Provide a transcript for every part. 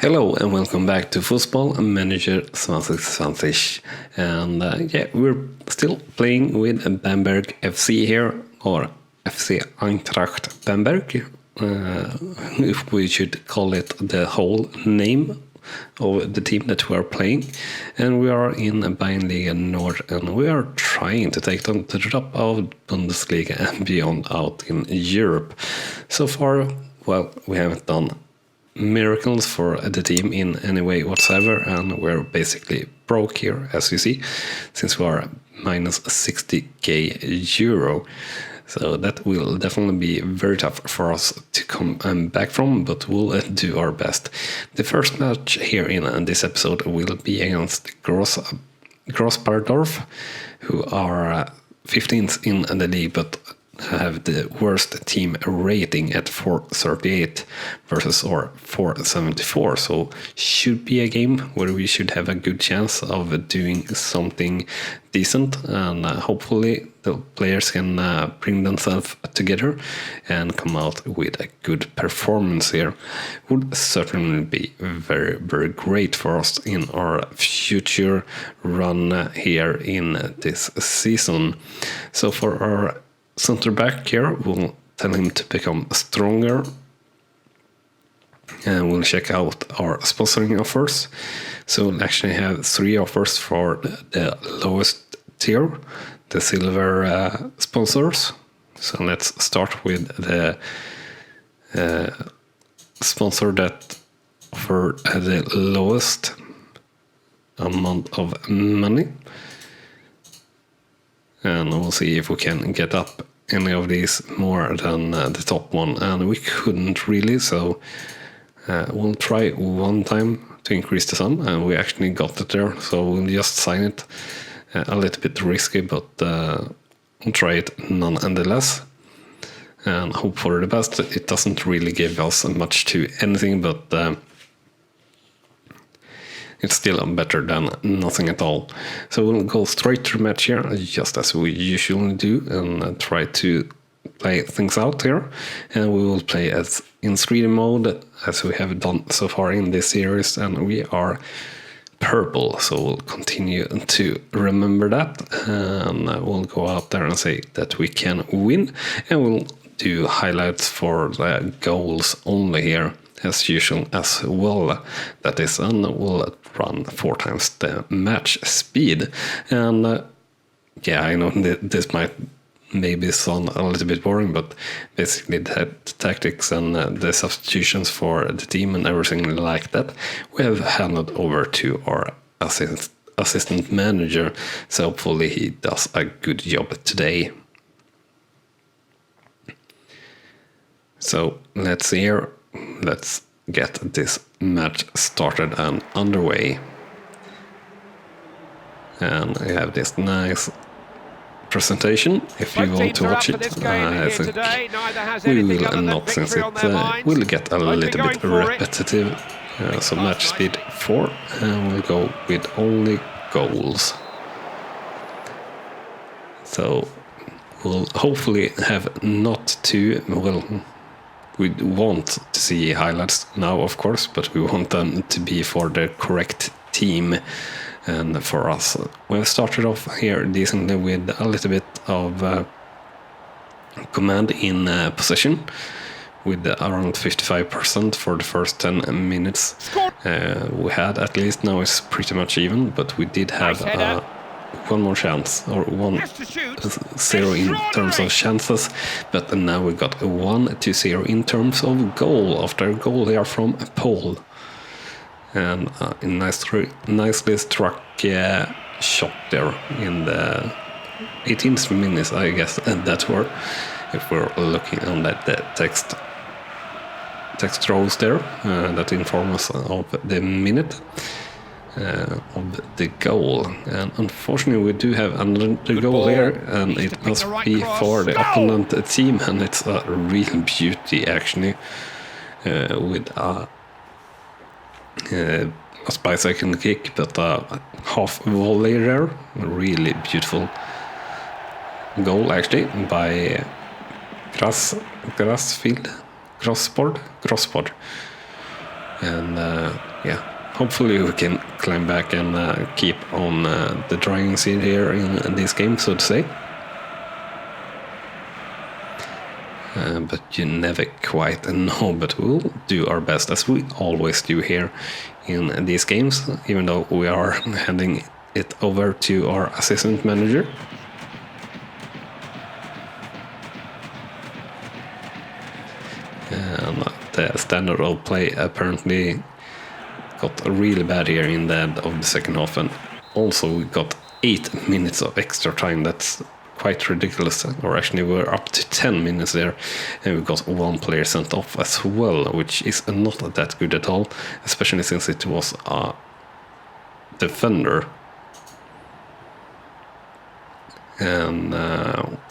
Hello and welcome back to Fußball Manager 2020. And we're still playing with Bamberg FC here, or FC Eintracht Bamberg, if we should call it the whole name of the team that we are playing. And we are in Bundesliga North, and we are trying to take them to the top of Bundesliga and beyond out in Europe. So far, well, we haven't done miracles for the team in any way whatsoever, and we're basically broke here, as you see, since we are minus 60k euro. So that will definitely be very tough for us to come back from, but we'll do our best. The first match here in this episode will be against Grossbardorf, who are 15th in the league, but have the worst team rating at 438 versus our 474. So should be a game where we should have a good chance of doing something decent, and hopefully the players can bring themselves together and come out with a good performance here. Would certainly be very, very great for us in our future run here in this season. So for our center back here, we'll tell him to become stronger, and we'll check out our sponsoring offers. So we'll actually have 3 offers for the lowest tier, the silver sponsors. So let's start with the sponsor that offer the lowest amount of money. And we'll see if we can get up any of these more than the top one. And we couldn't really, so we'll try one time to increase the sum. And we actually got it there, so we'll just sign it. A little bit risky, but we'll try it nonetheless. And hope for the best. It doesn't really give us much to anything, but it's still better than nothing at all. So we'll go straight to the match here, just as we usually do, and try to play things out here. And we will play as in Sweden mode, as we have done so far in this series, and we are purple, so we'll continue to remember that, and we'll go out there and say that we can win, and we'll do highlights for the goals only here, as usual as well. That is, and we'll run 4 times the match speed. And I know this might maybe sound a little bit boring, but basically the tactics and the substitutions for the team and everything like that we have handed over to our assistant manager, so hopefully he does a good job today. So let's see here. Let's get this match started and underway. And I have this nice presentation if you want to watch it. I think we will not, since it will get a little bit repetitive. So match speed 4, and we'll go with only goals. So we'll hopefully have not too, well, we want to see highlights now, of course, but we want them to be for the correct team. And for us, we've started off here decently with a little bit of command in possession, with around 55% for the first 10 minutes. We had at least. Now it's pretty much even, but we did have one more chance, or 1-0 in terms of chances, but now we got a 1-0 in terms of goal, after a goal here from Paul. And a nicely struck shot there in the 18th minute, I guess that were, if we're looking on that the text rows there that inform us of the minute of the goal. And unfortunately we do have another goal here, and it must be for the opponent team, and it's a real beauty actually, with a spy-second kick, but a half volley there. Really beautiful goal actually by Grossbard. And yeah, hopefully we can climb back and keep on the driving seat here in this game, so to say. But you never quite know, but we'll do our best, as we always do here in these games, even though we are handing it over to our assistant manager. And the standard of play apparently got really bad here in the end of the second half, and also we got 8 minutes of extra time. That's quite ridiculous, or actually we're up to 10 minutes there, and we got 1 player sent off as well, which is not that good at all, especially since it was a defender. And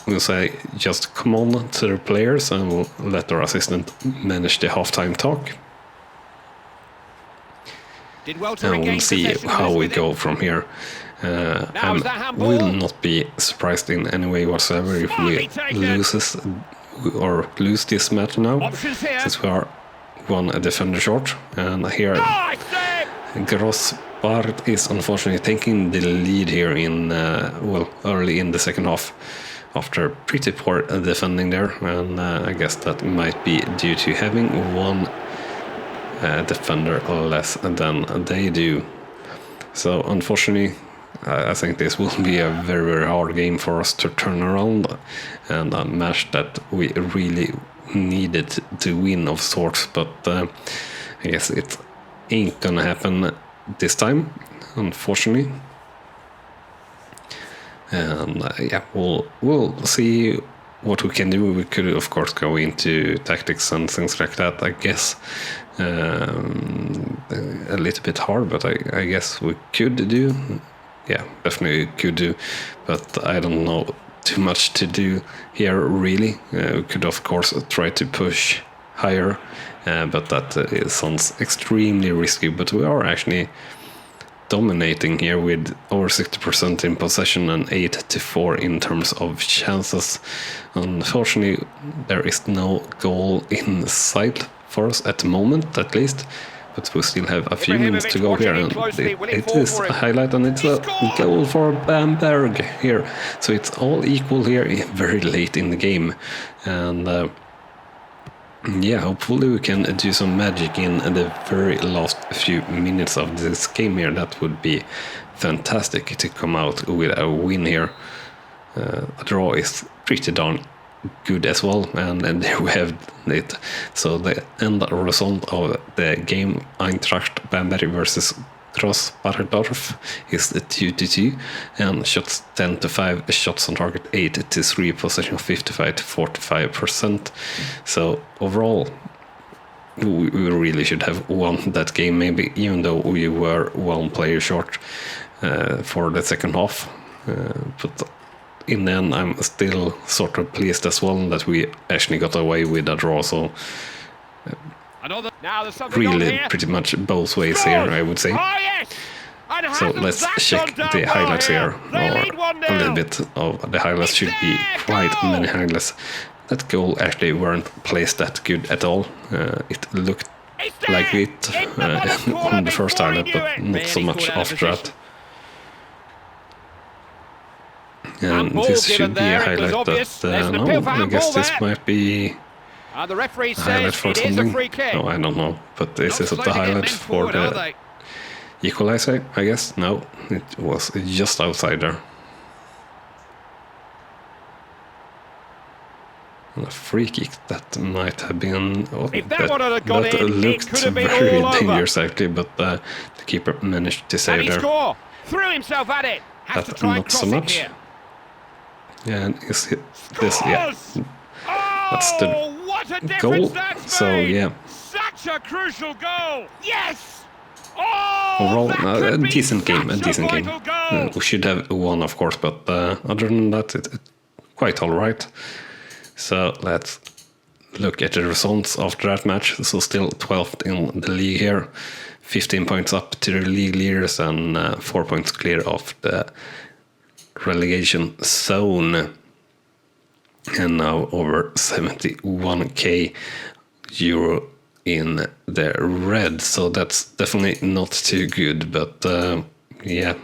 we'll say just come on to the players, and we'll let our assistant manage the halftime talk. And we'll see how we go from here. I will not be surprised in any way whatsoever if we lose this match now, since we are 1 defender short. And here Grossbart is unfortunately taking the lead here in early in the second half, after pretty poor defending there, and I guess that might be due to having 1 defender less than they do. So unfortunately, I think this will be a very, very hard game for us to turn around, and a match that we really needed to win of sorts, but I guess it ain't gonna happen this time, unfortunately. And yeah, we'll see what we can do. We could of course go into tactics and things like that, I guess. A little bit hard, but I guess we could do. Yeah, definitely could do, but I don't know too much to do here really. We could of course try to push higher, but that sounds extremely risky. But we are actually dominating here with over 60% in possession and 8-4 in terms of chances. Unfortunately, there is no goal in sight for us at the moment, at least. But we still have a few minutes to go here, and it is a highlight, and it's a goal for Bamberg here. So it's all equal here very late in the game. And yeah, hopefully we can do some magic in the very last few minutes of this game here. That would be fantastic to come out with a win here. A draw is pretty darn good as well, and there we have it. So the end result of the game, Eintracht Bamberg versus Grossbardorf, is 2-2, and shots 10-5, shots on target 8-3, possession 55-45%. So overall, we really should have won that game, maybe, even though we were 1 player short for the second half. But in the end, I'm still sort of pleased as well that we actually got away with a draw. So really pretty much both ways here, I would say. So let's check the highlights here, or a little bit of the highlights. Should be quite many highlights. That goal actually weren't placed that good at all. It looked like it on the first highlight, but not so much after that. And this should be a highlight, but no, I guess this might be a highlight for something. No, I don't know, but this is the highlight for the equalizer, I guess. No, it was just outside there. And a free kick that might have been... Oh, that looked very dangerous actually, but the keeper managed to save there. Threw himself at it. But not so much. Here. Yeah, and is it this? Yeah, that's the goal. So yeah, such a crucial goal. Yes. Overall, a decent game. We should have won, of course, but other than that, it's quite all right. So let's look at the results after that match. So still 12th in the league here, 15 points up to the league leaders, and 4 points clear of the relegation zone. And now over 71k euro in the red, so that's definitely not too good, but yeah,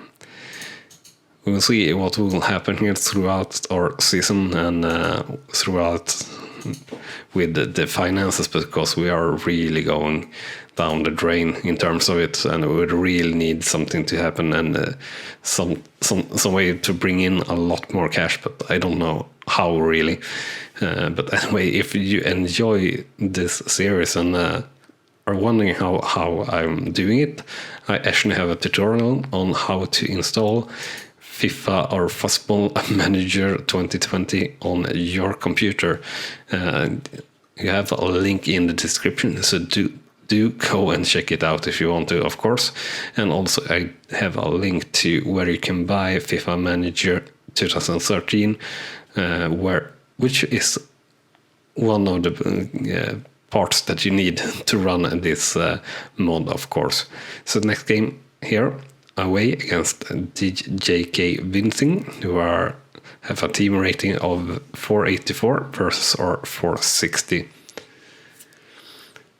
we'll see what will happen here throughout our season and throughout with the finances, because we are really going down the drain in terms of it, and we would really need something to happen and some way to bring in a lot more cash, but I don't know how really. But anyway, if you enjoy this series and are wondering how I'm doing it, I actually have a tutorial on how to install FIFA or Fußball Manager 2020 on your computer. You have a link in the description, so do go and check it out if you want to, of course. And also I have a link to where you can buy FIFA Manager 2013, which is one of the parts that you need to run this mod, of course. So next game here, away against JK Vincing, who have a team rating of 484 versus our 460.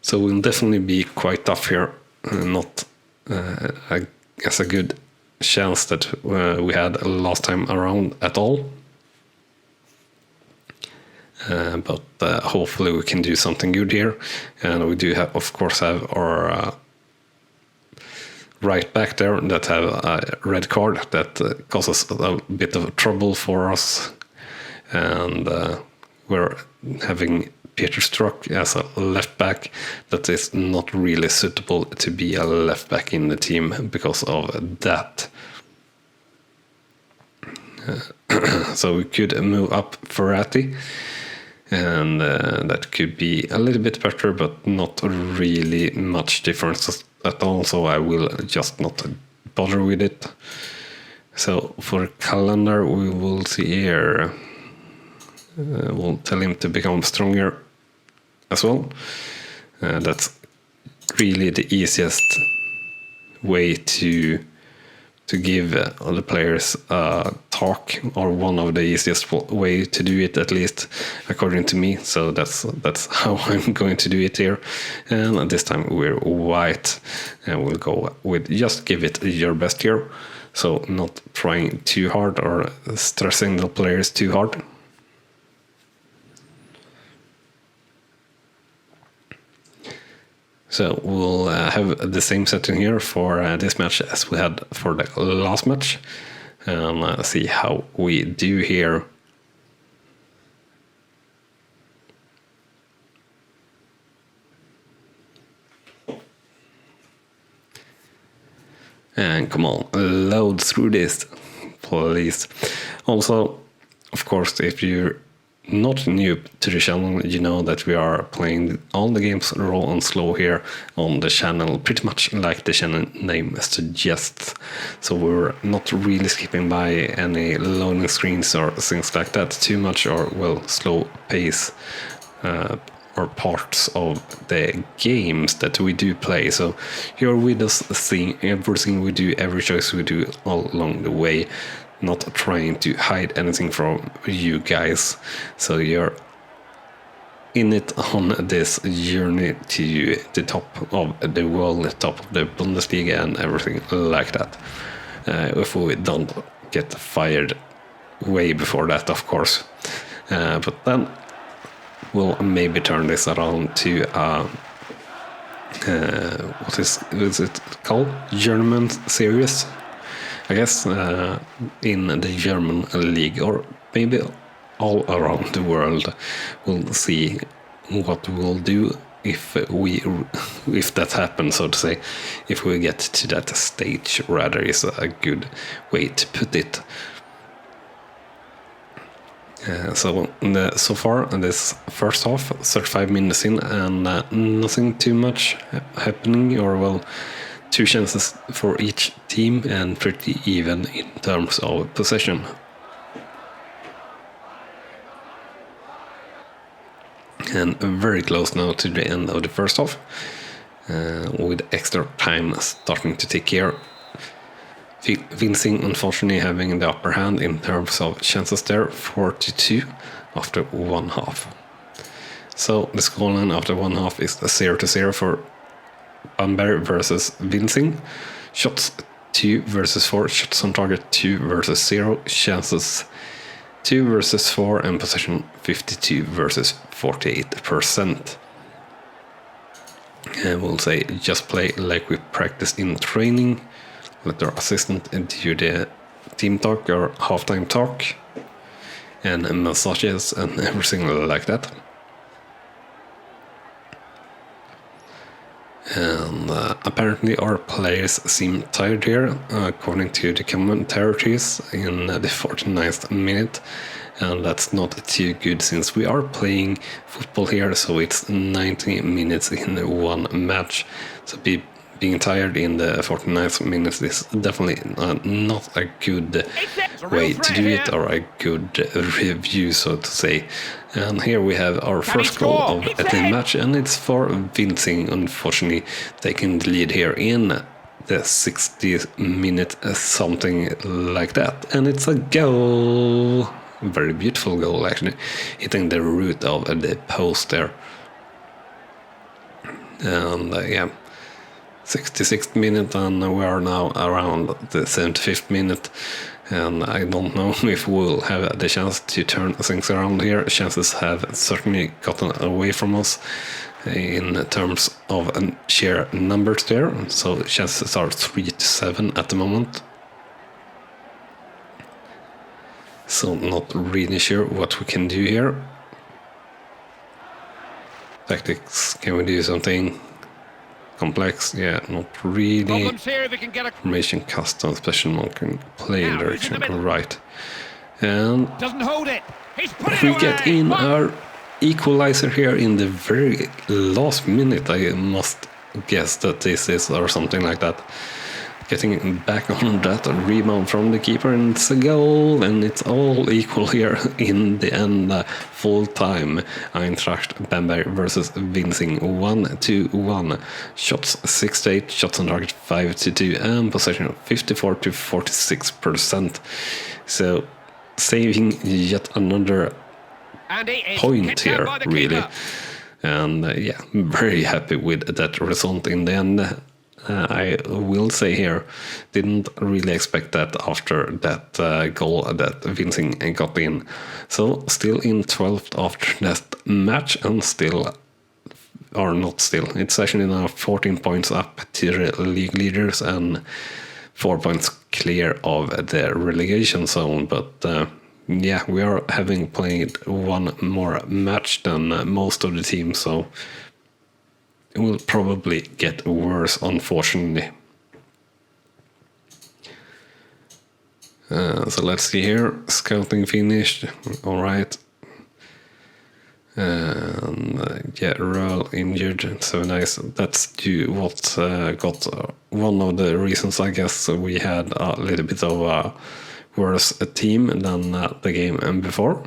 So we'll definitely be quite tough here. Not as a good chance that we had last time around at all. But hopefully we can do something good here. And we do have, of course, have our right back there that have a red card that causes a bit of trouble for us. And we're having Peter Struck as a left back that is not really suitable to be a left back in the team because of that. So we could move up Ferrati, and that could be a little bit better, but not really much difference at all, so I will just not bother with it. So for calendar, we will see here, we'll tell him to become stronger as well. That's really the easiest way to give all the players talk, or one of the easiest way to do it, at least according to me. So that's how I'm going to do it here. And this time we're white, and we'll go with just give it your best here. So not trying too hard or stressing the players too hard. So we'll have the same setting here for this match as we had for the last match, and see how we do here. And come on, load through this, please. Also, of course, if you're not new to the channel, you know that we are playing all the games raw and slow here on the channel, pretty much like the channel name suggests. So we're not really skipping by any loading screens or things like that too much, or well, slow pace or parts of the games that we do play. So you're with us seeing everything we do, every choice we do all along the way, not trying to hide anything from you guys. So you're in it on this journey to the top of the world, the top of the Bundesliga and everything like that. If we don't get fired way before that, of course. But then we'll maybe turn this around to what is it called? German series, I guess, in the German league, or maybe all around the world. We'll see what we'll do if that happens, so to say. If we get to that stage, rather, is a good way to put it. So far, this first half, 35 minutes in, and nothing too much happening, or well, 2 chances for each team, and pretty even in terms of possession. And very close now to the end of the first half, with extra time starting to tick here. Vincing unfortunately having the upper hand in terms of chances there, 42 after one half. So the scoreline after one half is 0-0 for Bamberg versus Vinsing. Shots 2 versus 4, shots on target 2 versus 0, chances 2 versus 4, and possession 52 versus 48%. And we'll say just play like we practiced in training. Let our assistant do the team talk or halftime talk and massages and everything like that. And apparently our players seem tired here, according to the commentaries in the 49th minute, and that's not too good since we are playing football here, so it's 90 minutes in one match. So being tired in the 49th minutes is definitely not a good way to do it, or a good review, so to say. And here we have our first goal of the match, and it's for Vinsing, unfortunately taking the lead here in the 60th minute, something like that. And it's a goal, very beautiful goal actually, hitting the root of the post there. And yeah, 66th minute, and we are now around the 75th minute, and I don't know if we'll have the chance to turn things around here. Chances have certainly gotten away from us in terms of sheer numbers there, so chances are 3-7 at the moment. So not really sure what we can do here. Tactics, can we do something complex? Yeah, not really. Formation, custom, special marking, play direction, right. And doesn't hold it. We get in our equalizer here in the very last minute. I must guess that this is, or something like that. Getting back on that rebound from the keeper, and it's a goal, and it's all equal here in the end. Full time, Eintracht Bamberg versus Vinsing, 1-1. Shots 6-8, shots on target 5-2, and possession 54-46%. So saving yet another point here, really. And yeah, very happy with that result in the end. I will say here, didn't really expect that after that goal that Vinsing got in. So still in 12th after that match, and still, or not still, it's actually now 14 points up to the league leaders and 4 points clear of the relegation zone. But yeah, we are having played one more match than most of the teams, so it will probably get worse, unfortunately. So let's see here. Scouting finished. All right. Yeah, Rawl injured. So nice. That's what got one of the reasons, I guess. We had a little bit of a worse team than the game before.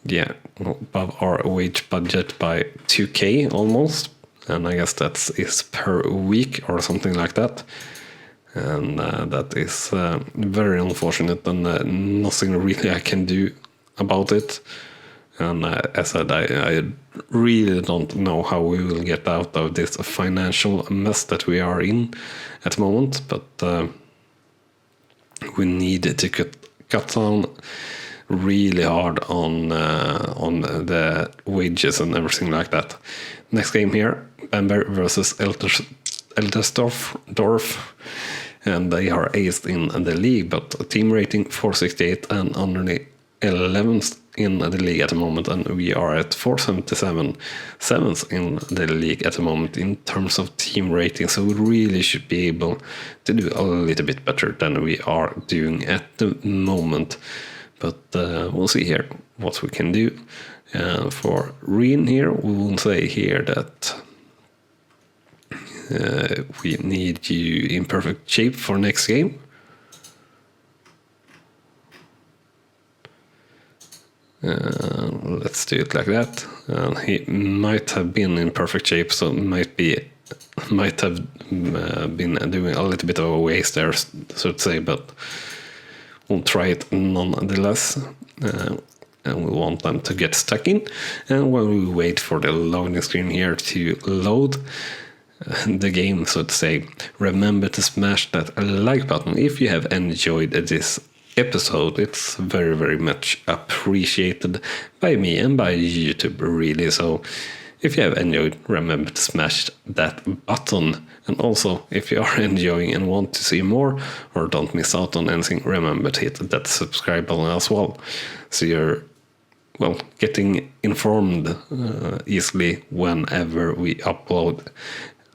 Yeah, above our wage budget by 2k almost, and I guess that is per week or something like that. And that is very unfortunate, and nothing really I can do about it. And as I said, I really don't know how we will get out of this financial mess that we are in at the moment, but we need to cut down really hard on the wages and everything like that. Next game here, Bamberg versus Eldersdorf, and they are 8th in the league, but team rating 468 and only 11th in the league at the moment, and we are at 477, 7th in the league at the moment in terms of team rating, so we really should be able to do a little bit better than we are doing at the moment. But we'll see here what we can do. For Rien here, we will say here that we need you in perfect shape for next game. Let's do it like that. He might have been in perfect shape, so might have been doing a little bit of a waste there, so to say, but we'll try it nonetheless. and we want them to get stuck in. And when we wait for the loading screen here to load the game, so to say, remember to smash that like button if you have enjoyed this episode. It's very, very much appreciated by me and by YouTube, really. So if you have enjoyed, remember to smash that button. And also, if you are enjoying and want to see more or don't miss out on anything, remember to hit that subscribe button as well, so you're, well, getting informed easily whenever we upload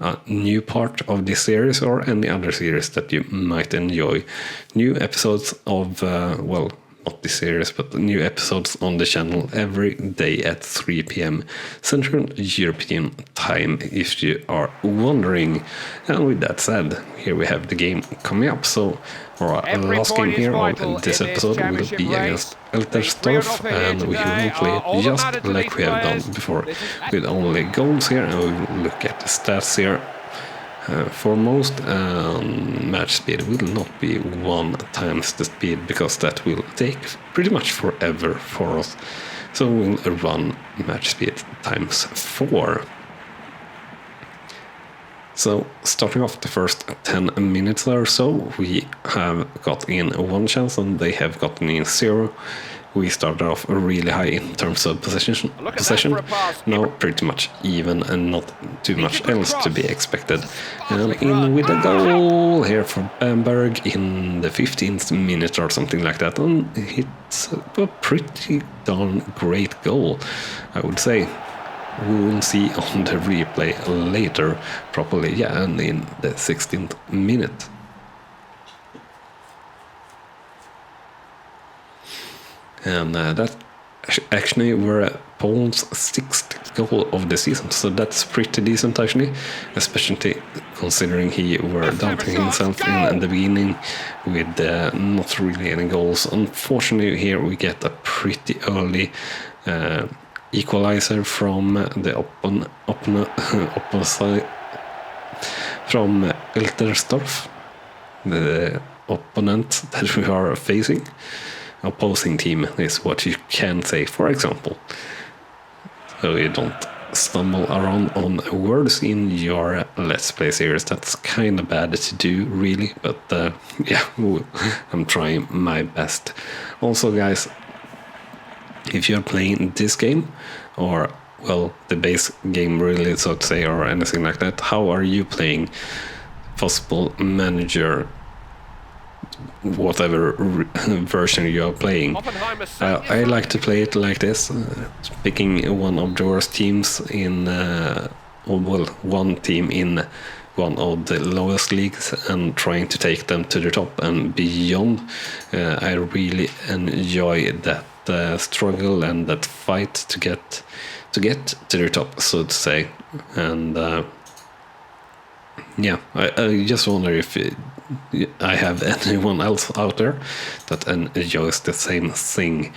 a new part of this series or any other series that you might enjoy. New episodes of, well, not this series, but new episodes on the channel every day at 3 p.m. Central European Time, if you are wondering. And with that said, here we have the game coming up. So our last game here of this episode will be against Eltersdorf, and we will play it just like we have done before, with only goals here, and we will look at the stats here. Foremost, match speed will not be 1 times the speed, because that will take pretty much forever for us. So we'll run match speed times 4. So starting off the first 10 minutes or so, we have got in 1 chance and they have gotten in 0. We started off really high in terms of possession. Now pretty much even and not too much else to be expected. And in with a goal here for Bamberg in the 15th minute or something like that. And it's a pretty darn great goal, I would say. We will see on the replay later, probably, yeah, and in the 16th minute. And that actually were Poland's 6th goal of the season, so that's pretty decent actually, especially considering he were doubting himself in the beginning with not really any goals. Unfortunately, here we get a pretty early equalizer from the opposite from Eltersdorf, the opponent that we are facing. Opposing team is what you can say, for example, so you don't stumble around on words in your Let's Play series. That's kind of bad to do, really, but yeah, I'm trying my best. Also, guys, if you're playing this game, or, well, the base game really, so to say, or anything like that, how are you playing Fußball Manager, whatever version you are playing? I like to play it like this, picking one of the worst teams in, well, one team in one of the lowest leagues and trying to take them to the top and beyond. I really enjoy that struggle and that fight to get to the top, so to say. And yeah, I just wonder if I have anyone else out there that enjoys the same thing.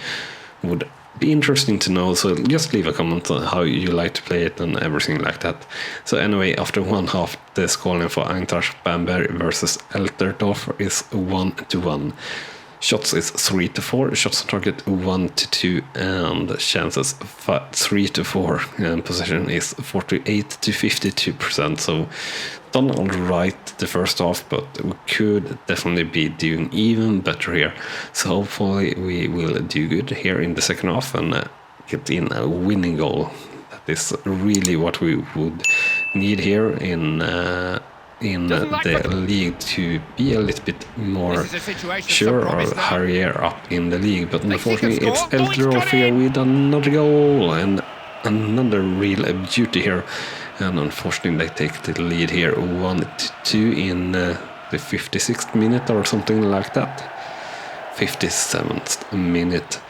Would be interesting to know, so just leave a comment on how you like to play it and everything like that. So anyway, after 1/2, the scoreline for Eintracht Bamberg versus Eltersdorf is 1-1. Shots is 3-4, shots on target 1-2, and chances 3-4, and possession is 48-52%. So done all right the first half, but we could definitely be doing even better here. So hopefully we will do good here in the second half and get in a winning goal. That is really what we would need here in the league, to be a little bit more sure or higher up in the league. But unfortunately, it's Eltersdorf here with another goal and another real beauty here. And unfortunately, they take the lead here 1-2 in the 56th minute or something like that. 57th minute.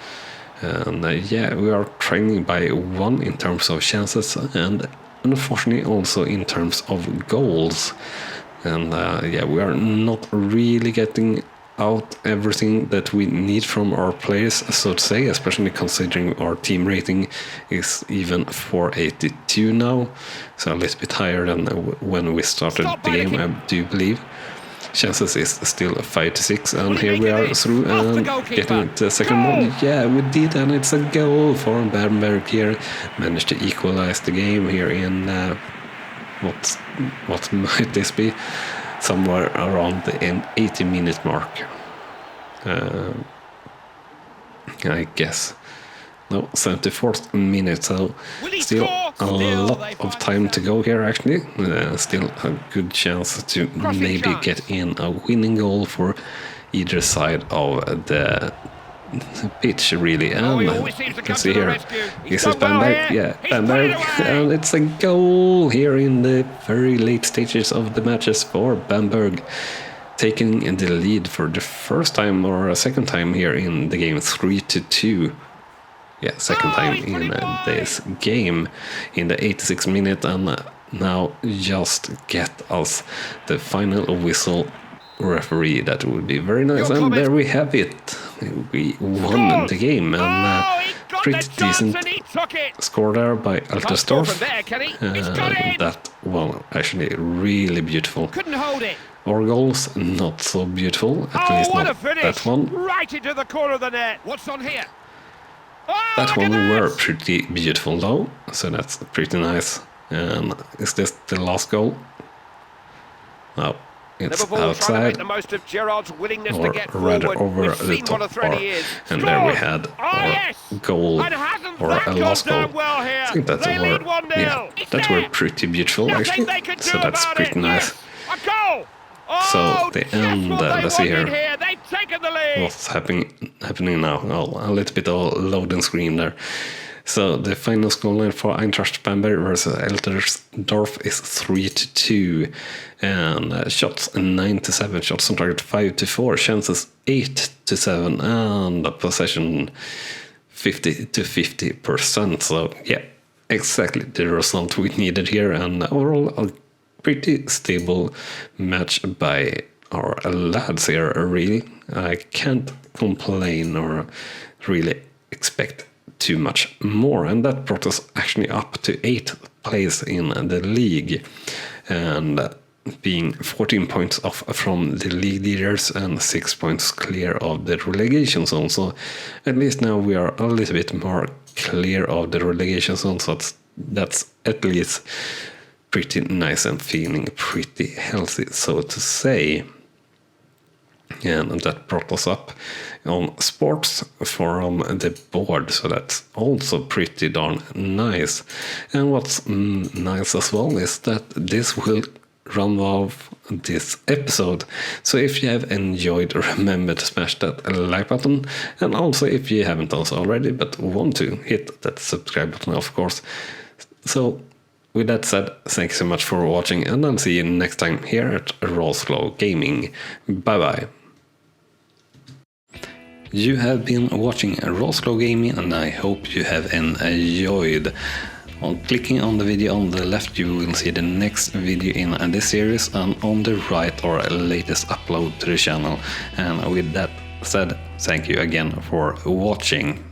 And yeah, we are trailing by 1 in terms of chances, and unfortunately also in terms of goals. And yeah, we are not really getting out everything that we need from our players, so to say, especially considering our team rating is even 482 now, so a little bit higher than when we started the game, I do believe. chances is still 5-6, and here we are through and getting the second one. Yeah, we did, and it's a goal for Bamberg here. Managed to equalize the game here in what might this be? Somewhere around the 80-minute mark, I guess. No, 74th minute, so still a lot of time to go here actually. Still a good chance to maybe get in a winning goal for either side of the pitch really. And you can see here, this is Bamberg, yeah, Bamberg, and it's a goal here in the very late stages of the matches for Bamberg, taking the lead for the first time or a second time here in the game, 3-2. Yeah, second time in this game in the 86th minute, and now just get us the final whistle, referee. That would be very nice. And there we have it. We won the game, and pretty decent score there by Altersdorf. That one actually really beautiful. Couldn't hold it. Our goals not so beautiful, at least not that one. Right into the corner of the net. What's on here? That one were pretty beautiful though, so that's pretty nice. And is this the last goal? No, it's outside, the most of Gerard's willingness or to get rather forward. over the top bar. And there we had our goal, or a last goal. Well, I think that's a word. Yeah, that were pretty beautiful actually, so that's pretty nice. A goal! So the end, let's see here. They've taken the lead. What's happening now? Oh, a little bit of loading screen there. So the final scoreline for Eintracht Bamberg versus Altersdorf is 3-2, and shots 9-7, shots on target 5-4, chances 8-7, and possession 50-50%. So yeah, exactly the result we needed here, and overall a pretty stable match by our lads here, really. I can't complain or really expect too much more, and that brought us actually up to 8th place in the league, and being 14 points off from the league leaders and 6 points clear of the relegation zone. So at least now we are a little bit more clear of the relegation zone, so that's at least pretty nice and feeling pretty healthy, so to say. And that brought us up on sports from the board, so that's also pretty darn nice. And what's nice as well is that this will run off this episode, so if you have enjoyed, remember to smash that like button, and also if you haven't also already but want to, hit that subscribe button of course. So with that said, thanks so much for watching, and I'll see you next time here at Rawslowgaming. Bye bye. You have been watching Rawslowgaming, and I hope you have enjoyed. On clicking on the video on the left, you will see the next video in this series, and on the right our latest upload to the channel. And with that said, thank you again for watching.